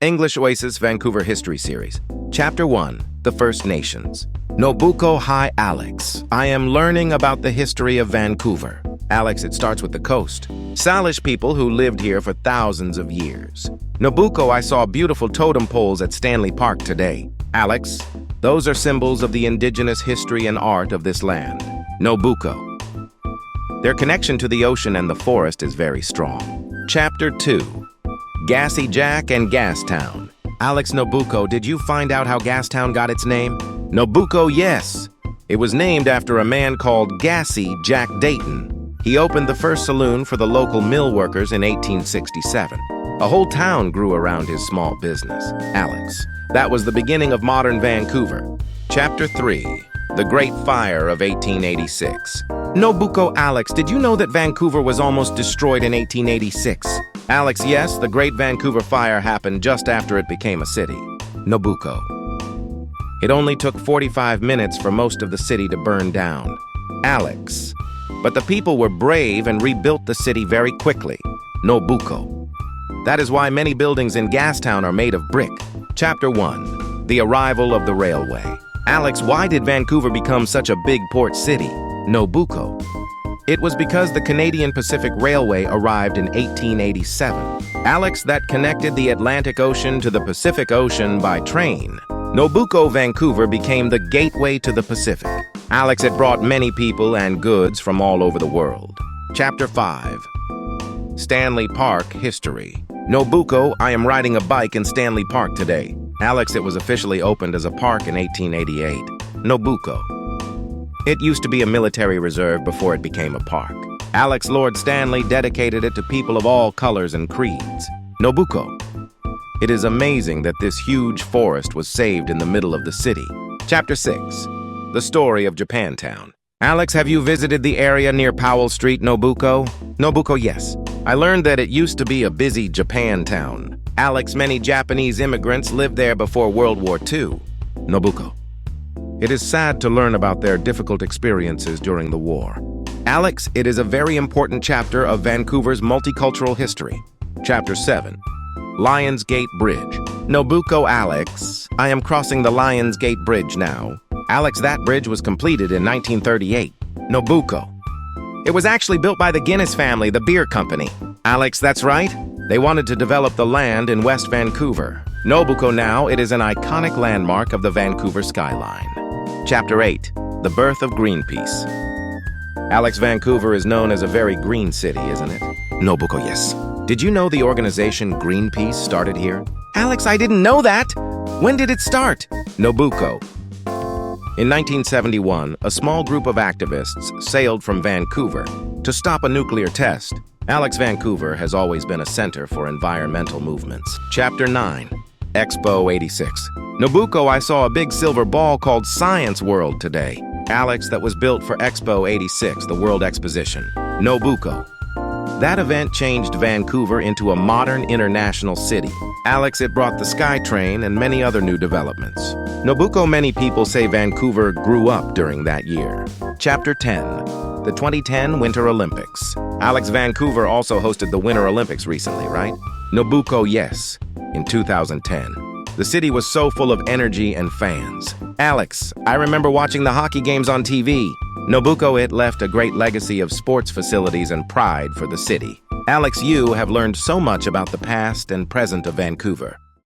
English Oasis Vancouver History Series. Chapter 1, The First Nations. Nobuko, hi Alex. I am learning about the history of Vancouver. Alex, it starts with the coast. Salish people who lived here for thousands of years. Nobuko, I saw beautiful totem poles at Stanley Park today. Alex, those are symbols of the indigenous history and art of this land. Nobuko. Their connection to the ocean and the forest is very strong. Chapter 2, Gassy Jack and Gastown. Alex, Nobuko, did you find out how Gastown got its name? Nobuko, yes. It was named after a man called Gassy Jack Dayton. He opened the first saloon for the local mill workers in 1867. A whole town grew around his small business. Alex, that was the beginning of modern Vancouver. Chapter 3, The Great Fire of 1886. Nobuko, Alex, did you know that Vancouver was almost destroyed in 1886? Alex, yes, the Great Vancouver Fire happened just after it became a city. Nobuko. It only took 45 minutes for most of the city to burn down. Alex. But the people were brave and rebuilt the city very quickly. Nobuko. That is why many buildings in Gastown are made of brick. Chapter 1, The Arrival of the Railway. Alex, why did Vancouver become such a big port city? Nobuko. It was because the Canadian Pacific Railway arrived in 1887. Alex, that connected the Atlantic Ocean to the Pacific Ocean by train. Nobuko, Vancouver became the gateway to the Pacific. Alex, it brought many people and goods from all over the world. Chapter 5, Stanley Park History. Nobuko, I am riding a bike in Stanley Park today. Alex, it was officially opened as a park in 1888. Nobuko. It used to be a military reserve before it became a park. Alex, Lord Stanley dedicated it to people of all colors and creeds. Nobuko. It is amazing that this huge forest was saved in the middle of the city. Chapter 6, The Story of Japantown. Alex, have you visited the area near Powell Street, Nobuko? Nobuko, yes. I learned that it used to be a busy Japantown. Alex, many Japanese immigrants lived there before World War II. Nobuko. It is sad to learn about their difficult experiences during the war. Alex, it is a very important chapter of Vancouver's multicultural history. Chapter 7, Lions Gate Bridge. Nobuko, Alex, I am crossing the Lions Gate Bridge now. Alex, that bridge was completed in 1938. Nobuko. It was actually built by the Guinness family, the beer company. Alex, that's right. They wanted to develop the land in West Vancouver. Nobuko, now it is an iconic landmark of the Vancouver skyline. Chapter 8, The Birth of Greenpeace. Alex, Vancouver is known as a very green city, isn't it? Nobuko, yes. Did you know the organization Greenpeace started here? Alex, I didn't know that. When did it start? Nobuko. In 1971, a small group of activists sailed from Vancouver to stop a nuclear test. Alex, Vancouver has always been a center for environmental movements. Chapter 9, Expo 86. Nobuko, I saw a big silver ball called Science World today. Alex, that was built for Expo 86, the World Exposition. Nobuko. That event changed Vancouver into a modern international city. Alex, it brought the SkyTrain and many other new developments. Nobuko, many people say Vancouver grew up during that year. Chapter 10, The 2010 Winter Olympics. Alex, Vancouver also hosted the Winter Olympics recently, right? Nobuko, yes, in 2010. The city was so full of energy and fans. Alex, I remember watching the hockey games on TV. Nobuko, it left a great legacy of sports facilities and pride for the city. Alex, you have learned so much about the past and present of Vancouver.